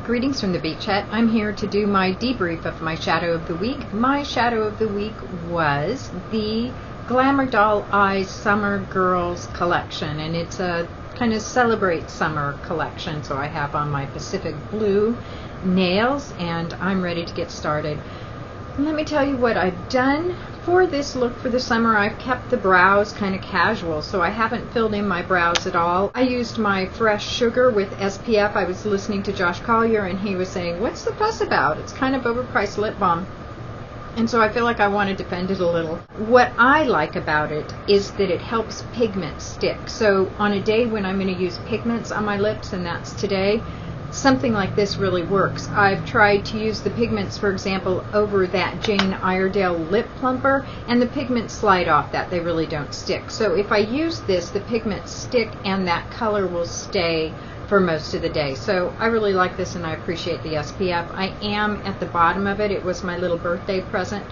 Greetings from the beach hut. I'm here to do my debrief of my shadow of the week. My shadow of the week was the Glamour Doll Eyes Summer Girls collection, and it's a kind of celebrate summer collection. So I have on my Pacific Blue nails, and I'm ready to get started. And let me tell you what I've done for this look for the summer. I've kept the brows kind of casual, so I haven't filled in my brows at all. I used my Fresh Sugar with SPF. I was listening to Josh Collier, and he was saying, what's the fuss about? It's kind of overpriced lip balm. And so I feel like I want to defend it a little. What I like about it is that it helps pigment stick. So on a day when I'm going to use pigments on my lips, and that's today, something like this really works. I've tried to use the pigments, for example, over that Jane Iredale lip plumper, and the pigments slide off that. They really don't stick. So if I use this, the pigments stick and that color will stay for most of the day. So I really like this, and I appreciate the SPF. I am at the bottom of it. It was my little birthday present.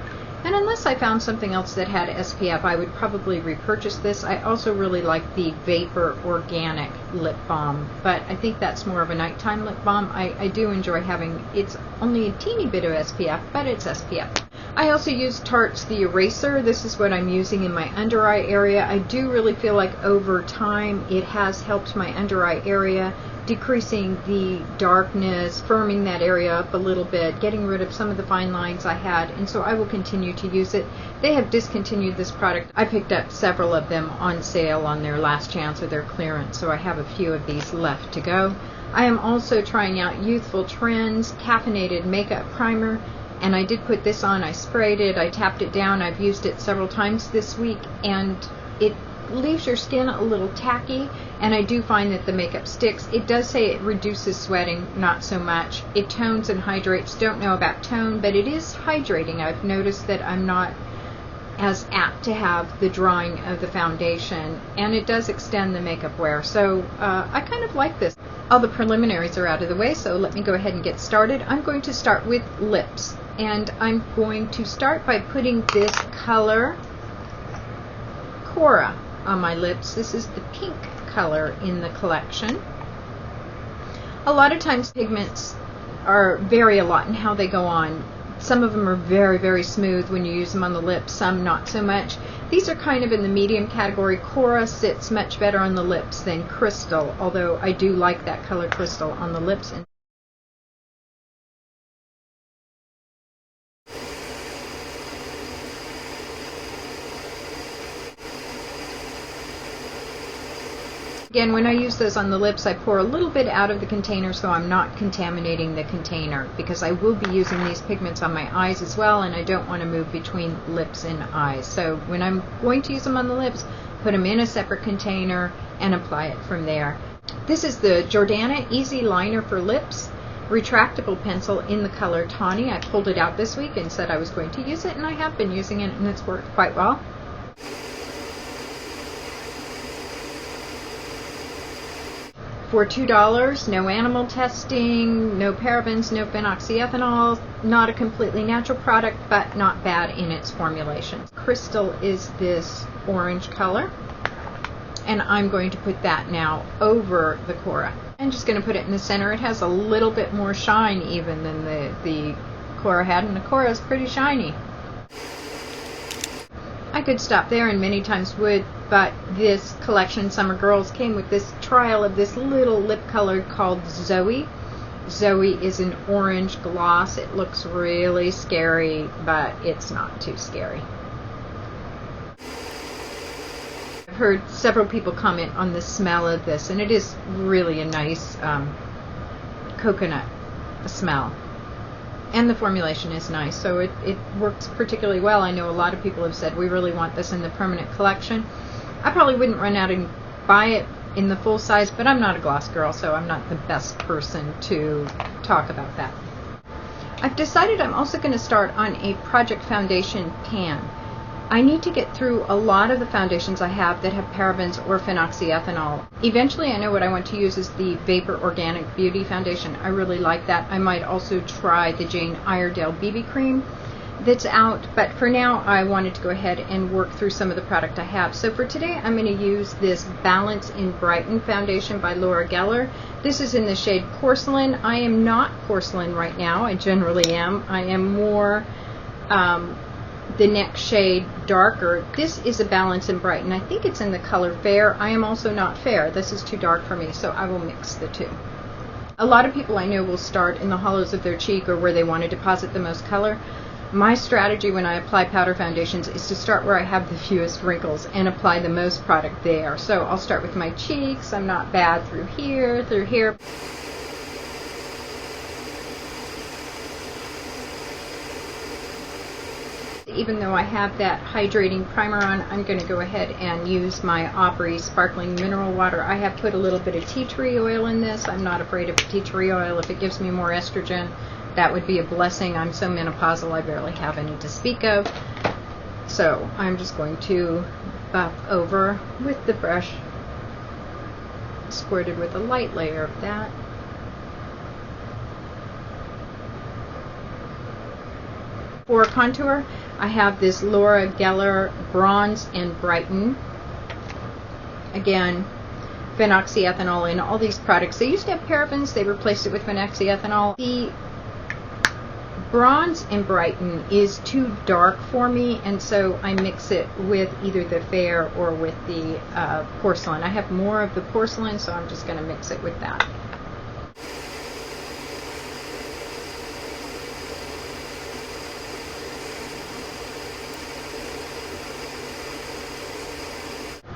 And unless I found something else that had SPF, I would probably repurchase this. I also really like the Vapor Organic lip balm, but I think that's more of a nighttime lip balm. I do enjoy having, it's only a teeny bit of SPF, but it's SPF. I also use Tarte's the eraser. This is what I'm using in my under eye area. I do really feel like over time it has helped my under eye area, decreasing the darkness, firming that area up a little bit, getting rid of some of the fine lines I had, and so I will continue to use it. They have discontinued this product. I picked up several of them on sale on their last chance or their clearance, so I have a few of these left to go. I am also trying out Youthful Trends Caffeinated Makeup Primer, and I did put this on. I sprayed it, I tapped it down. I've used it several times this week, and it leaves your skin a little tacky, and I do find that the makeup sticks. It does say it reduces sweating, not so much. It tones and hydrates. Don't know about tone, but it is hydrating. I've noticed that I'm not as apt to have the drying of the foundation, and it does extend the makeup wear. So I kind of like this. All the preliminaries are out of the way, so let me go ahead and get started. I'm going to start with lips, and I'm going to start by putting this color Cora on my lips. This is the pink color in the collection. A lot of times pigments vary a lot in how they go on. Some of them are very, very smooth when you use them on the lips, some not so much. These are kind of in the medium category. Cora sits much better on the lips than Crystal, although I do like that color Crystal on the lips. Again, when I use those on the lips, I pour a little bit out of the container so I'm not contaminating the container, because I will be using these pigments on my eyes as well, and I don't want to move between lips and eyes. So when I'm going to use them on the lips, put them in a separate container and apply it from there. This is the Jordana Easy Liner for Lips retractable pencil in the color Tawny. I pulled it out this week and said I was going to use it, and I have been using it, and it's worked quite well. For $2, no animal testing, no parabens, no phenoxyethanol, not a completely natural product, but not bad in its formulation. Crystal is this orange color, and I'm going to put that now over the Cora. I'm just going to put it in the center. It has a little bit more shine even than the Cora had, and the Cora is pretty shiny. I could stop there, and many times would, but this collection, Summer Girls, came with this trial of this little lip color called Zoe. Zoe is an orange gloss. It looks really scary, but it's not too scary. I've heard several people comment on the smell of this, and it is really a nice coconut smell. And the formulation is nice, so it works particularly well. I know a lot of people have said we really want this in the permanent collection. I probably wouldn't run out and buy it in the full size, but I'm not a gloss girl, so I'm not the best person to talk about that. I've decided I'm also going to start on a Project Foundation Pan. I need to get through a lot of the foundations I have that have parabens or phenoxyethanol. Eventually, I know what I want to use is the Vapor Organic Beauty Foundation. I really like that. I might also try the Jane Iredale BB Cream. that's out, but for now I wanted to go ahead and work through some of the product I have. So for today I'm going to use this Balance in Brighten foundation by Laura Geller. This is in the shade Porcelain. I am not porcelain right now. I generally am. I am more the next shade darker. This is a Balance in Brighten. I think it's in the color Fair. I am also not fair. This is too dark for me, so I will mix the two. A lot of people I know will start in the hollows of their cheek or where they want to deposit the most color. My strategy when I apply powder foundations is to start where I have the fewest wrinkles and apply the most product there. So I'll start with my cheeks. I'm not bad through here, through here. Even though I have that hydrating primer on, I'm going to go ahead and use my Aubrey Sparkling Mineral Water. I have put a little bit of tea tree oil in this. I'm not afraid of tea tree oil. If it gives me more estrogen, that would be a blessing. I'm so menopausal, I barely have any to speak of. So I'm just going to buff over with the brush, squirted with a light layer of that. For contour, I have this Laura Geller Bronze and Brighten. Again, phenoxyethanol in all these products. They used to have parabens, they replaced it with phenoxyethanol. The Bronze and Brighten is too dark for me, and so I mix it with either the Fair or with the Porcelain. I have more of the Porcelain, so I'm just going to mix it with that.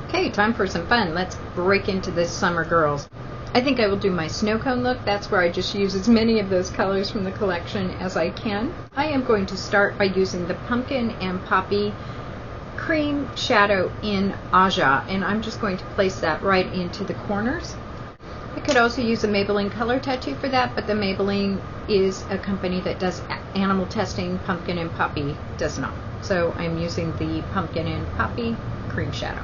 Okay, time for some fun. Let's break into this Summer Girls. I think I will do my snow cone look. That's where I just use as many of those colors from the collection as I can. I am going to start by using the Pumpkin and Poppy Cream Shadow in Aja, and I'm just going to place that right into the corners. I could also use a Maybelline Color Tattoo for that, but the Maybelline is a company that does animal testing. Pumpkin and Poppy does not. So I'm using the Pumpkin and Poppy Cream Shadow.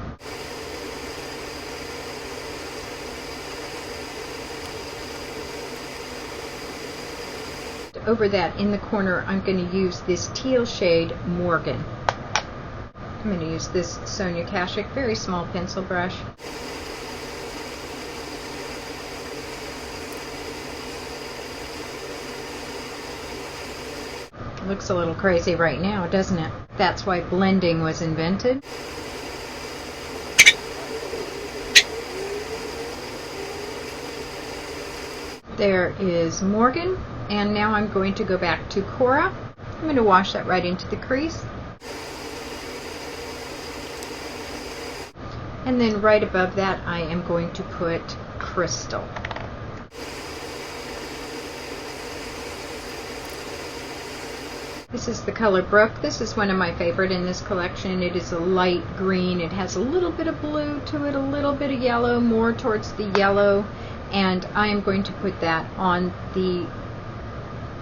Over that in the corner, I'm going to use this teal shade Morgan. I'm going to use this Sonia Kashuk very small pencil brush. It looks a little crazy right now, doesn't it? That's why blending was invented. There is Morgan, and now I'm going to go back to Cora. I'm going to wash that right into the crease. And then right above that I am going to put Crystal. This is the color Brook. This is one of my favorite in this collection. It is a light green. It has a little bit of blue to it, a little bit of yellow, more towards the yellow. And I am going to put that on the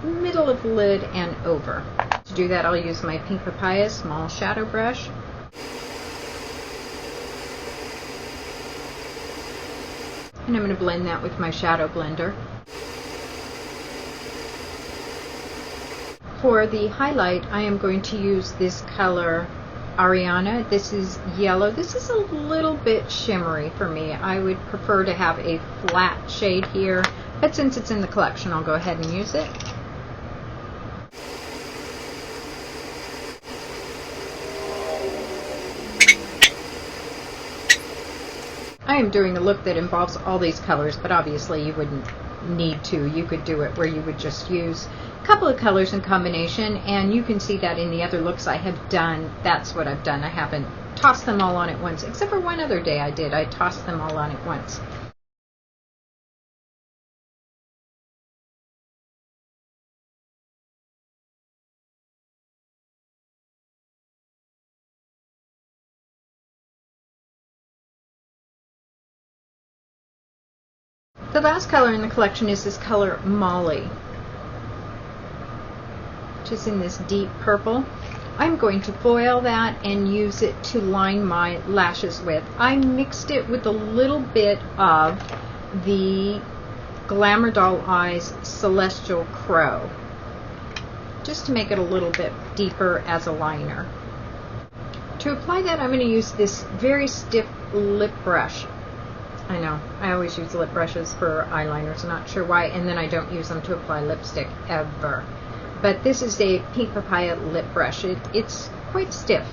middle of the lid and over. To do that, I'll use my Pink Papaya small shadow brush. And I'm going to blend that with my shadow blender. For the highlight, I am going to use this color Ariana. This is yellow. This is a little bit shimmery for me. I would prefer to have a flat shade here, but since it's in the collection, I'll go ahead and use it. I am doing a look that involves all these colors, but obviously you wouldn't need to. You could do it where you would just use a couple of colors in combination, and you can see that in the other looks I have done. That's what I've done. I haven't tossed them all on at once, except for one other day I did. I tossed them all on at once. The last color in the collection is this color Molly, which is in this deep purple. I'm going to foil that and use it to line my lashes with. I mixed it with a little bit of the Glamour Doll Eyes Celestial Crow, just to make it a little bit deeper as a liner. To apply that, I'm going to use this very stiff lip brush. I know, I always use lip brushes for eyeliners, not sure why, and then I don't use them to apply lipstick ever. But this is a pink papaya lip brush. It's quite stiff.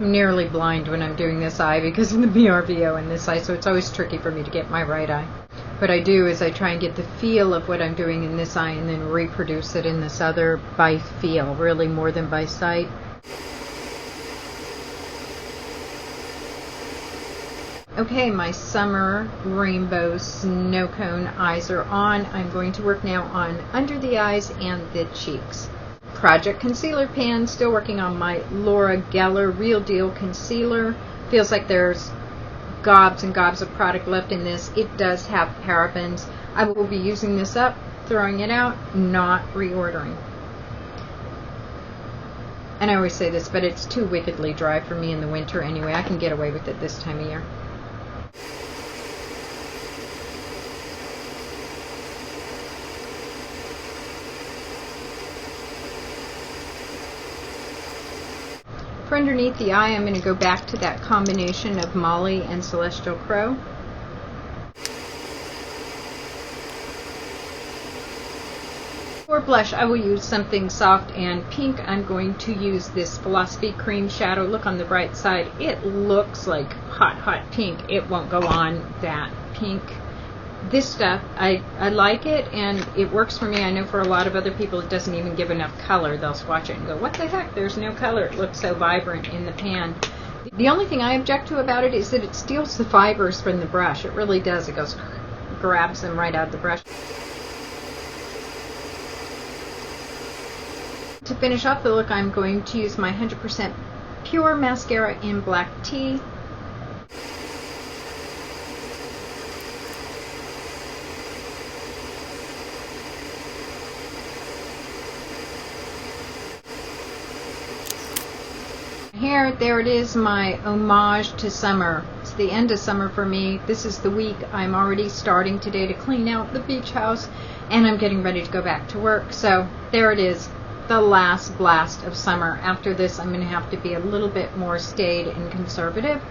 I'm nearly blind when I'm doing this eye because of the BRVO in this eye, so it's always tricky for me to get my right eye. What I do is I try and get the feel of what I'm doing in this eye and then reproduce it in this other by feel, really more than by sight. Okay, my summer rainbow snow cone eyes are on. I'm going to work now on under the eyes and the cheeks. Project Concealer Pan, still working on my Laura Geller Real Deal Concealer. Feels like there's gobs and gobs of product left in this. It does have parabens. I will be using this up, throwing it out, not reordering. And I always say this, but it's too wickedly dry for me in the winter anyway. I can get away with it this time of year. For underneath the eye, I'm going to go back to that combination of Molly and Celestial Crow. For blush, I will use something soft and pink. I'm going to use this Philosophy Cream Shadow. Look on the bright side. It looks like hot, hot pink. It won't go on that pink. This stuff, I like it, and it works for me. I know for a lot of other people it doesn't even give enough color. They'll swatch it and go, what the heck, there's no color. It looks so vibrant in the pan. The only thing I object to about it is that it steals the fibers from the brush. It really does. It goes, grabs them right out of the brush. To finish off the look, I'm going to use my 100% Pure Mascara in Black Tea. Here, there it is, my homage to summer. It's the end of summer for me. This is the week I'm already starting today to clean out the beach house, and I'm getting ready to go back to work. So there it is, the last blast of summer. After this, I'm going to have to be a little bit more staid and conservative.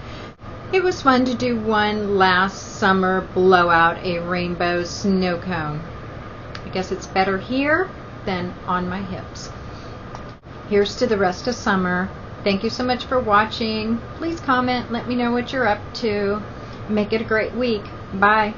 It was fun to do one last summer blowout, a rainbow snow cone. I guess it's better here than on my hips. Here's to the rest of summer. Thank you so much for watching. Please comment, let me know what you're up to. Make it a great week. Bye.